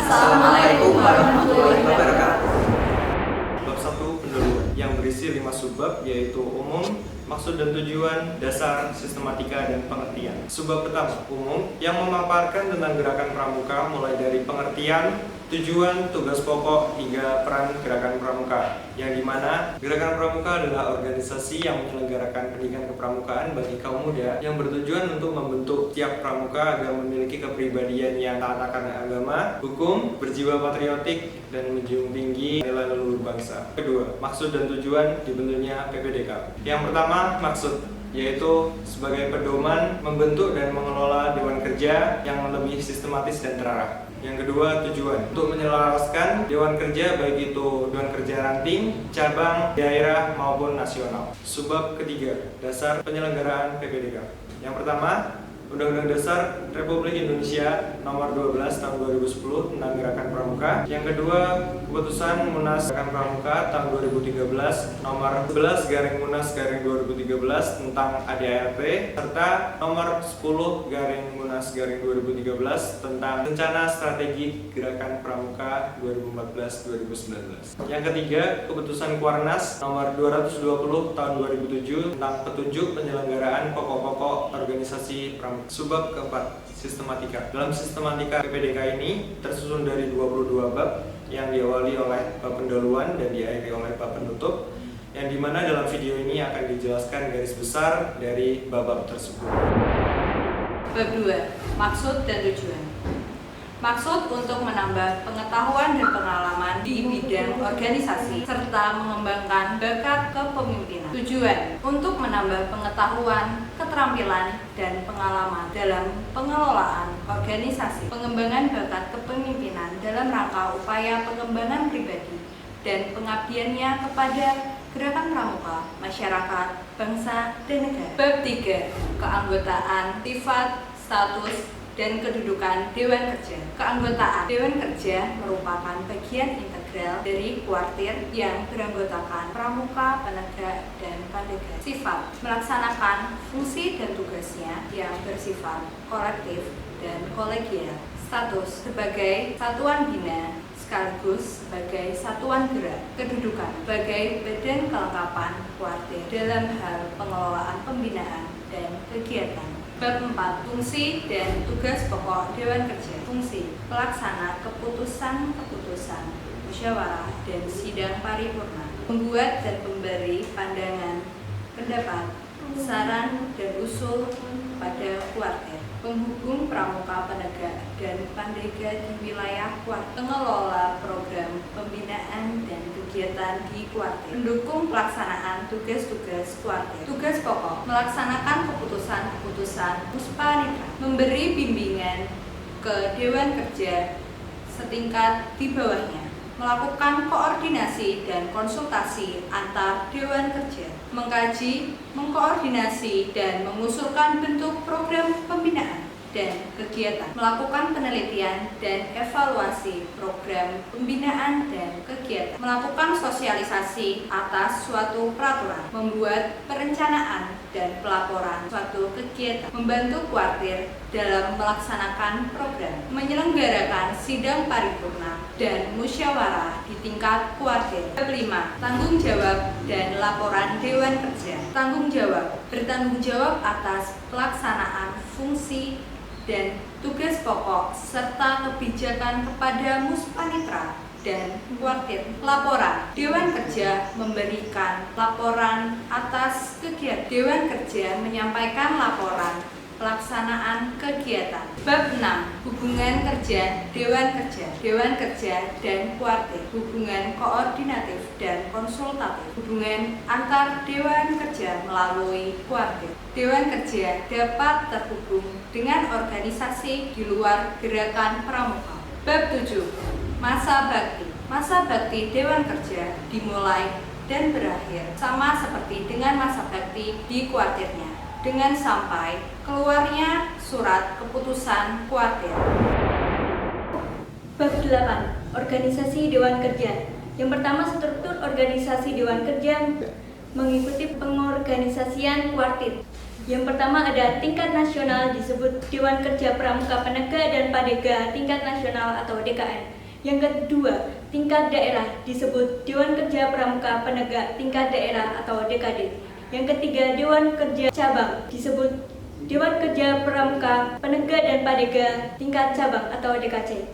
Assalamualaikum warahmatullahi wabarakatuh. Bab 1 pendahuluan yang berisi 5 subbab, yaitu umum, maksud dan tujuan, dasar, sistematika, dan pengertian. Subbab pertama, umum, yang memaparkan tentang gerakan pramuka mulai dari pengertian, tujuan, tugas pokok, hingga peran gerakan pramuka, yang dimana gerakan pramuka adalah organisasi yang menyelenggarakan pendidikan kepramukaan bagi kaum muda yang bertujuan untuk membentuk tiap pramuka agar memiliki kepribadian yang taat akan agama, hukum, berjiwa patriotik, dan menjunjung tinggi nilai leluhur bangsa. Kedua, maksud dan tujuan dibentuknya PPDK. Yang pertama, maksud, yaitu sebagai pedoman membentuk dan mengelola dewan kerja yang lebih sistematis dan terarah. Yang kedua, tujuan untuk menyelaraskan dewan kerja, baik itu dewan kerja ranting, cabang, daerah maupun nasional. Subbab ketiga, dasar penyelenggaraan PPDK. Yang pertama, Undang-Undang Dasar Republik Indonesia Nomor 12 Tahun 2010 tentang Gerakan Pramuka. Yang kedua, Keputusan Munas Gerakan Pramuka tahun 2013 Nomor 11/Munas/2013 tentang ADART, serta Nomor 10/Munas/2013 tentang Rencana Strategi Gerakan Pramuka 2014-2019. Yang ketiga, Keputusan Kuarnas Nomor 220 Tahun 2007 tentang petunjuk penyelenggaraan pokok-pokok organisasi pramuka. Subbab keempat, sistematika. Dalam sistematika PPDK ini tersusun dari 22 bab yang diawali oleh bab pendahuluan dan diakhiri oleh bab penutup, yang dimana dalam video ini akan dijelaskan garis besar dari bab-bab tersebut. Bab 2. Maksud dan tujuan. Maksud untuk menambah pengetahuan dan pengalaman di bidang organisasi serta mengembangkan bakat kepemimpinan. Tujuan untuk menambah pengetahuan, keterampilan, dan pengalaman dalam pengelolaan organisasi, pengembangan bakat kepemimpinan dalam rangka upaya pengembangan pribadi dan pengabdiannya kepada gerakan pramuka, masyarakat, bangsa, dan negara. Bab 3. Keanggotaan, sifat, status, dan kedudukan Dewan Kerja. Keanggotaan Dewan Kerja merupakan bagian integral dari kuartir yang beranggotakan pramuka, penegak, dan pandega. Sifat: melaksanakan fungsi dan tugasnya yang bersifat kolektif dan kolegial. Status: sebagai satuan bina sekaligus sebagai satuan gerak. Kedudukan: sebagai badan kelengkapan kuartir dalam hal pengelolaan pembinaan dan kegiatan. Bab 4. Fungsi dan tugas pokok Dewan Kerja. Fungsi: pelaksana keputusan-keputusan musyawarah dan sidang paripurna, membuat dan memberi pandangan, pendapat, saran, dan usul kepada kuartir, penghubung pramuka, penegak, dan pandega di wilayah kuartir, pengelola program pembinaan dan kegiatan di kuartir, mendukung pelaksanaan tugas-tugas kuartir. Tugas pokok: melaksanakan keputusan-keputusan muspanitra, memberi bimbingan ke Dewan Kerja setingkat di bawahnya, melakukan koordinasi dan konsultasi antar Dewan Kerja, mengkaji, mengkoordinasi, dan mengusulkan bentuk program pembinaan dan kegiatan, melakukan penelitian dan evaluasi program pembinaan dan kegiatan, melakukan sosialisasi atas suatu peraturan, membuat perencanaan dan pelaporan suatu kegiatan, membantu kuartir dalam melaksanakan program, menyelenggarakan sidang paripurna dan musyawarah di tingkat kuartir. Bab 5. Tanggung jawab dan laporan Dewan Kerja. Tanggung jawab: bertanggung jawab atas pelaksanaan fungsi dan tugas pokok serta kebijakan kepada muspanitra dan kuartir. Laporan: Dewan Kerja memberikan laporan atas kegiatan. Dewan Kerja menyampaikan laporan pelaksanaan kegiatan. Bab 6. Hubungan kerja Dewan Kerja. Dewan Kerja dan kuartir. Hubungan koordinatif dan konsultatif. Hubungan antar Dewan Kerja melalui kuartir. Dewan Kerja dapat terhubung dengan organisasi di luar gerakan pramuka. Bab 7. Masa bakti. Masa bakti Dewan Kerja dimulai dan berakhir sama seperti dengan masa bakti di kuartirnya, dengan sampai keluarnya surat keputusan kuartir. Bab 8. Organisasi Dewan Kerja. Yang pertama, struktur organisasi Dewan Kerja mengikuti pengorganisasian kuartir. Yang pertama ada tingkat nasional disebut Dewan Kerja Pramuka Penegak dan Padega tingkat nasional atau DKN. Yang kedua, tingkat daerah disebut Dewan Kerja Pramuka Penegak tingkat daerah atau DKD. Yang ketiga, Dewan Kerja Cabang disebut Dewan Kerja Pramuka Penegak dan Padega tingkat cabang atau DKC.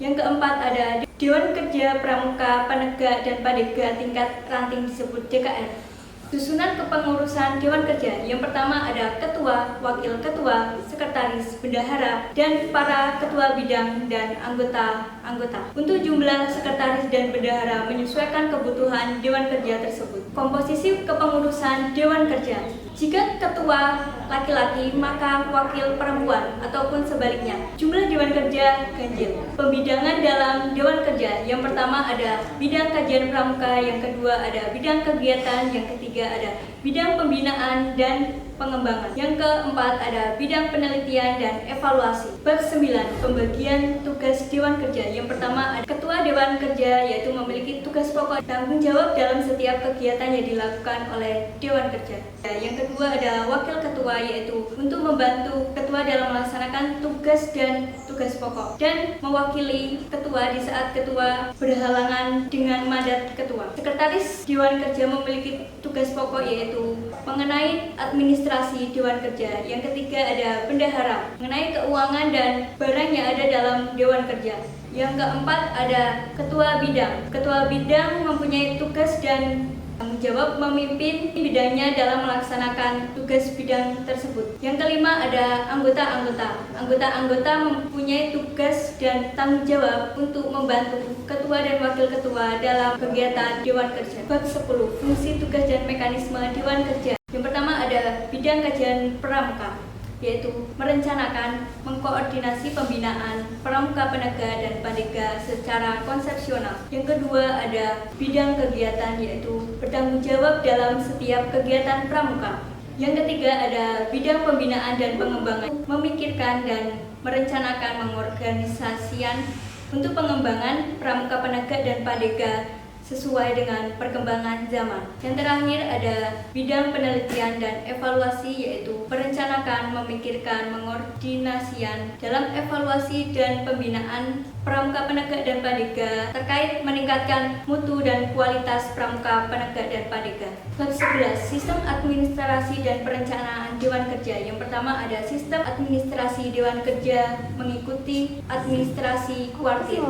Yang keempat ada Dewan Kerja Pramuka Penegak dan Padega tingkat ranting disebut DKR. Susunan kepengurusan Dewan Kerja. Yang pertama ada ketua, wakil ketua, sekretaris, bendahara, dan para ketua bidang dan anggota-anggota. Untuk jumlah sekretaris dan bendahara menyesuaikan kebutuhan Dewan Kerja tersebut. Komposisi kepengurusan Dewan Kerja. Jika ketua laki-laki, maka wakil perempuan ataupun sebaliknya. Jumlah Dewan Kerja ganjil. Pembidangan dalam Dewan Kerja. Yang pertama ada bidang kajian pramuka, yang kedua ada bidang kegiatan, yang ketiga ada bidang pembinaan dan pengembangan. Yang keempat ada bidang penelitian dan evaluasi. Bab 9, pembagian tugas Dewan Kerja. Yang pertama ada Ketua Dewan Kerja, yaitu memiliki tugas pokok tanggung jawab dalam setiap kegiatan yang dilakukan oleh Dewan Kerja. Yang kedua ada Wakil Ketua, yaitu untuk membantu Ketua dalam melaksanakan tugas dan tugas pokok dan mewakili Ketua di saat Ketua berhalangan dengan mandat Ketua. Sekretaris Dewan Kerja memiliki tugas pokok yaitu mengenai administrasi Dewan Kerja. Yang ketiga ada bendahara mengenai keuangan dan barang yang ada dalam Dewan Kerja. Yang keempat ada ketua bidang. Ketua bidang mempunyai tugas dan tanggung jawab memimpin bidangnya dalam melaksanakan tugas bidang tersebut. Yang kelima ada anggota-anggota. Anggota-anggota mempunyai tugas dan tanggung jawab untuk membantu ketua dan wakil ketua dalam kegiatan Dewan Kerja. Bab 10, fungsi tugas dan mekanisme Dewan Kerja. Yang pertama ada bidang kajian pramuka, yaitu merencanakan, mengkoordinasi pembinaan pramuka penegak dan padega secara konsepsional. Yang kedua ada bidang kegiatan, yaitu bertanggung jawab dalam setiap kegiatan pramuka. Yang ketiga ada bidang pembinaan dan pengembangan, memikirkan dan merencanakan mengorganisasian untuk pengembangan pramuka penegak dan padega sesuai dengan perkembangan zaman. Yang terakhir ada bidang penelitian dan evaluasi, yaitu merencanakan, memikirkan, mengordinasikan dalam evaluasi dan pembinaan pramuka penegak dan padega terkait meningkatkan mutu dan kualitas pramuka penegak dan padega. Bab 11, sistem administrasi dan perencanaan Dewan Kerja. Yang pertama ada sistem administrasi Dewan Kerja mengikuti administrasi kuartir.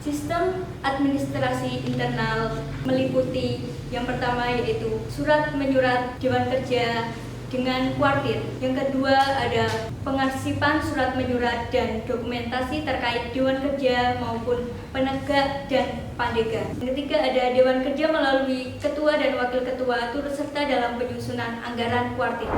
Sistem administrasi internal meliputi yang pertama yaitu surat menyurat Dewan Kerja dengan kuartir. Yang kedua ada pengarsipan surat menyurat dan dokumentasi terkait Dewan Kerja maupun penegak dan padega. Yang ketiga ada Dewan Kerja melalui ketua dan wakil ketua turut serta dalam penyusunan anggaran kuartir.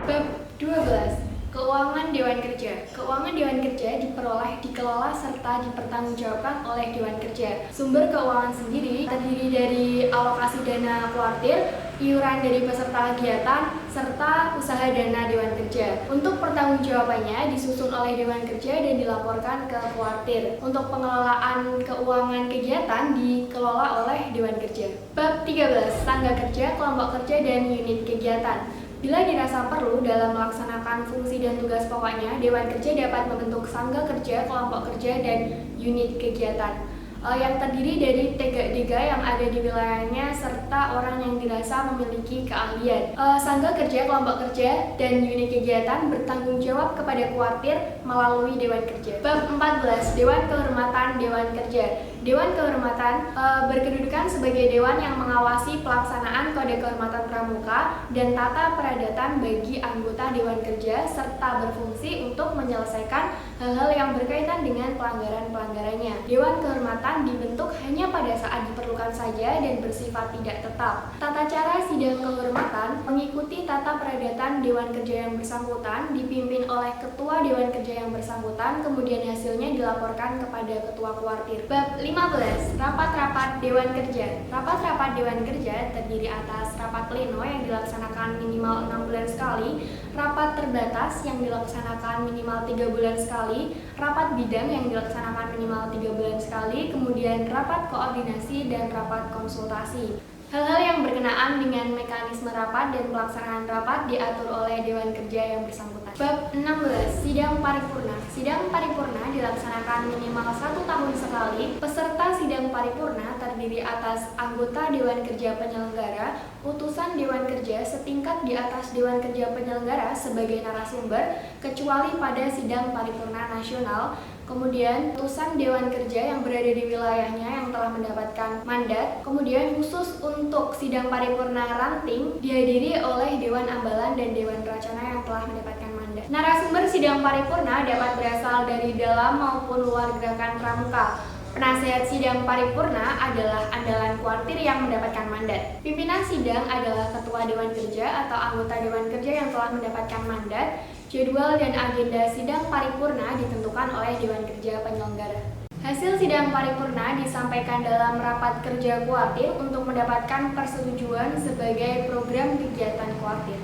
Bab 12, Keuangan Dewan Kerja. Keuangan Dewan Kerja diperoleh, dikelola, serta dipertanggungjawabkan oleh Dewan Kerja. Sumber keuangan sendiri terdiri dari alokasi dana kuartir, iuran dari peserta kegiatan, serta usaha dana Dewan Kerja. Untuk pertanggungjawabannya disusun oleh Dewan Kerja dan dilaporkan ke kuartir. Untuk pengelolaan keuangan kegiatan dikelola oleh Dewan Kerja. Bab 13, Tangga Kerja, Kelompok Kerja, dan Unit Kegiatan. Bila dirasa perlu dalam melaksanakan fungsi dan tugas pokoknya, Dewan Kerja dapat membentuk sangga kerja, kelompok kerja, dan unit kegiatan yang terdiri dari dega yang ada di wilayahnya serta orang yang dirasa memiliki keahlian. Sangga kerja, kelompok kerja, dan unit kegiatan bertanggung jawab kepada kuartir melalui Dewan Kerja. Bab 14, Dewan Kehormatan Dewan Kerja. Dewan Kehormatan berkedudukan sebagai dewan yang mengawasi pelaksanaan Kode Kehormatan Pramuka dan tata peradatan bagi anggota Dewan Kerja serta berfungsi untuk menyelesaikan hal-hal yang berkaitan dengan pelanggaran-pelanggarannya. Dewan Kehormatan dibentuk hanya pada saat diperlukan saja dan bersifat tidak tetap. Tata cara sidang kehormatan mengikuti tata peradatan Dewan Kerja yang bersangkutan, dipimpin oleh Ketua Dewan Kerja yang bersangkutan, kemudian hasilnya dilaporkan kepada Ketua Kuartir. Bab 15, Rapat-rapat Dewan Kerja. Rapat-rapat Dewan Kerja terdiri atas rapat pleno yang dilaksanakan minimal 6 bulan sekali, rapat terbatas yang dilaksanakan minimal 3 bulan sekali, rapat bidang yang dilaksanakan minimal 3 bulan sekali, kemudian rapat koordinasi dan rapat konsultasi. Hal-hal yang berkenaan dengan mekanisme rapat dan pelaksanaan rapat diatur oleh Dewan Kerja yang bersangkutan. Bab 16. Sidang paripurna. Sidang paripurna dilaksanakan minimal 1 tahun sekali. Peserta sidang paripurna terdiri atas anggota Dewan Kerja penyelenggara, utusan Dewan Kerja setingkat di atas Dewan Kerja penyelenggara sebagai narasumber, kecuali pada sidang paripurna nasional. Kemudian utusan Dewan Kerja yang berada di wilayahnya yang telah mendapatkan mandat. Kemudian khusus untuk sidang paripurna ranting dihadiri oleh Dewan Ambalan dan Dewan Racana yang telah mendapatkan mandat. Narasumber sidang paripurna dapat berasal dari dalam maupun luar gerakan pramuka. Penasehat sidang paripurna adalah andalan kuartir yang mendapatkan mandat. Pimpinan sidang adalah Ketua Dewan Kerja atau anggota Dewan Kerja yang telah mendapatkan mandat. Jadwal dan agenda sidang paripurna ditentukan oleh Dewan Kerja penyelenggara. Hasil sidang paripurna disampaikan dalam rapat kerja kuartir untuk mendapatkan persetujuan sebagai program kegiatan kuartir.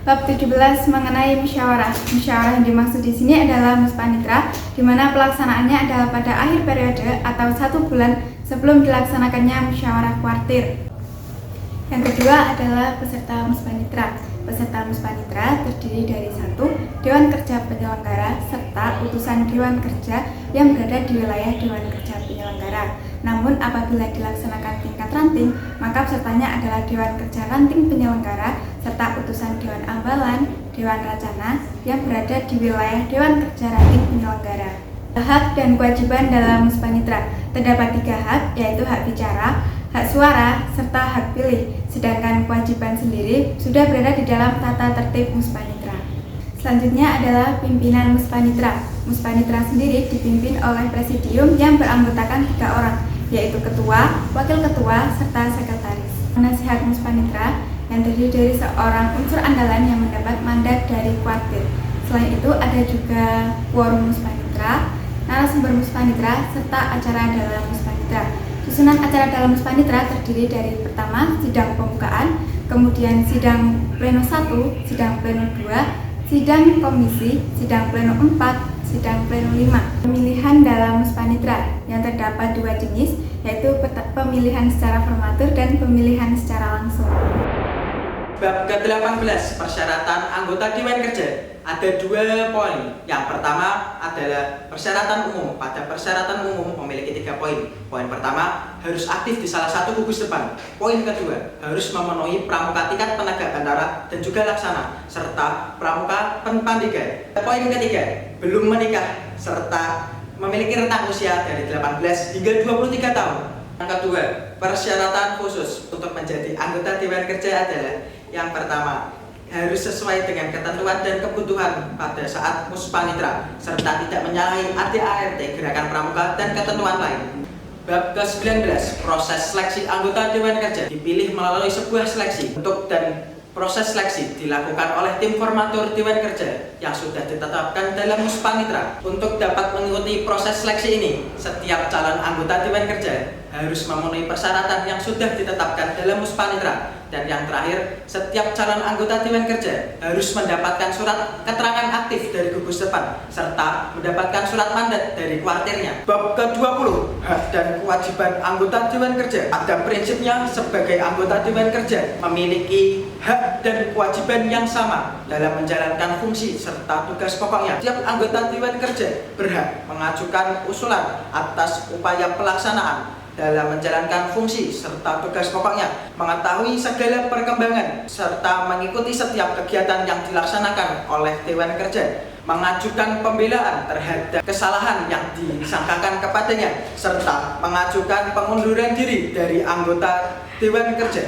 Bab 17 mengenai musyawarah. Musyawarah yang dimaksud di sini adalah muspanitra, di mana pelaksanaannya adalah pada akhir periode atau 1 bulan sebelum dilaksanakannya musyawarah kuartir. Yang kedua adalah peserta muspanitra. Peserta muspanitra terdiri dari 1. Dewan Kerja penyelenggara serta utusan Dewan Kerja yang berada di wilayah Dewan Kerja penyelenggara. Namun apabila dilaksanakan tingkat ranting, maka pesertanya adalah Dewan Kerja ranting penyelenggara serta utusan Dewan Ambalan, Dewan Racana yang berada di wilayah Dewan Kerja ranting penyelenggara. Hak dan kewajiban dalam muspanitra. Terdapat 3 hak, yaitu hak bicara, hak suara, serta hak pilih. Sedangkan kewajiban sendiri sudah berada di dalam tata tertib muspanitra. Selanjutnya adalah pimpinan muspanitra. Muspanitra sendiri dipimpin oleh presidium yang beranggotakan 3 orang, yaitu ketua, wakil ketua, serta sekretaris. Penasihat muspanitra yang terdiri dari seorang unsur andalan yang mendapat mandat dari kuartir. Selain itu ada juga quorum muspanitra, narasumber muspanitra, serta acara dalam muspanitra. Susunan acara dalam muspanitra terdiri dari pertama, sidang pembukaan, kemudian sidang pleno 1, sidang pleno 2, sidang komisi, sidang pleno 4, sidang pleno 5. Pemilihan dalam muspanitra yang terdapat 2 jenis, yaitu pemilihan secara formatur dan pemilihan secara langsung. Bab ke-18, persyaratan anggota Dewan Kerja. Ada 2 poin. Yang pertama adalah persyaratan umum. Pada persyaratan umum memiliki 3 poin. Poin pertama, harus aktif di salah satu gugus depan. Poin kedua, harus memenuhi pramuka tingkat penegak bantara dan juga laksana, serta pramuka penpandega. Poin ketiga, belum menikah, serta memiliki rentang usia dari 18 hingga 23 tahun. Yang kedua, persyaratan khusus untuk menjadi anggota Dewan Kerja adalah yang pertama, harus sesuai dengan ketentuan dan kebutuhan pada saat muspanitra, serta tidak menyalahi ADART Gerakan Pramuka dan ketentuan lain. Bab ke-19, proses seleksi anggota Dewan Kerja. Dipilih melalui sebuah seleksi. Bentuk dan proses seleksi dilakukan oleh tim formatur Dewan Kerja yang sudah ditetapkan dalam muspanitra. Untuk dapat mengikuti proses seleksi ini, setiap calon anggota Dewan Kerja harus memenuhi persyaratan yang sudah ditetapkan dalam muspanitra. Dan yang terakhir, setiap calon anggota Dewan Kerja harus mendapatkan surat keterangan aktif dari gugus depan serta mendapatkan surat mandat dari kuartirnya. Bab ke-20, hak dan kewajiban anggota Dewan Kerja. Pada prinsipnya, sebagai anggota Dewan Kerja memiliki hak dan kewajiban yang sama dalam menjalankan fungsi serta tugas pokoknya. Setiap anggota Dewan Kerja berhak mengajukan usulan atas upaya pelaksanaan dalam menjalankan fungsi serta tugas pokoknya, mengetahui segala perkembangan serta mengikuti setiap kegiatan yang dilaksanakan oleh Dewan Kerja, mengajukan pembelaan terhadap kesalahan yang disangkakan kepadanya, serta mengajukan pengunduran diri dari anggota Dewan Kerja.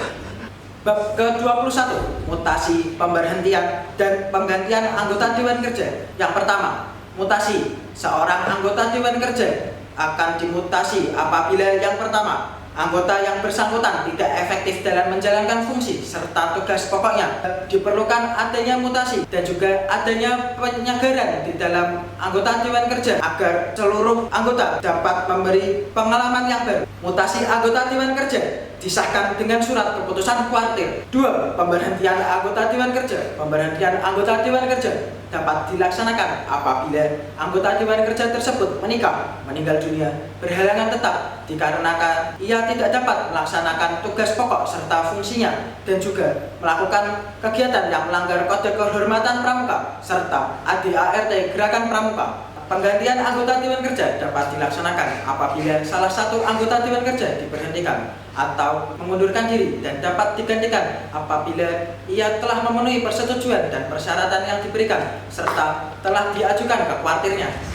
Bab ke-21, mutasi, pemberhentian, dan penggantian anggota Dewan Kerja. Yang pertama, mutasi. Seorang anggota Dewan Kerja akan dimutasi apabila yang pertama, anggota yang bersangkutan tidak efektif dalam menjalankan fungsi serta tugas pokoknya. Diperlukan adanya mutasi dan juga adanya penyegaran di dalam anggota Dewan Kerja agar seluruh anggota dapat memberi pengalaman yang baru. Mutasi anggota Dewan Kerja disahkan dengan surat keputusan kuartir. 2. Pemberhentian anggota Dewan Kerja. Pemberhentian anggota Dewan Kerja dapat dilaksanakan apabila anggota Dewan Kerja tersebut menikah, meninggal dunia, berhalangan tetap dikarenakan ia tidak dapat melaksanakan tugas pokok serta fungsinya dan juga melakukan kegiatan yang melanggar kode kehormatan pramuka serta ADART Gerakan Pramuka. Penggantian anggota Dewan Kerja dapat dilaksanakan apabila salah satu anggota Dewan Kerja diberhentikan atau mengundurkan diri dan dapat digantikan apabila ia telah memenuhi persetujuan dan persyaratan yang diberikan serta telah diajukan ke kuartirnya.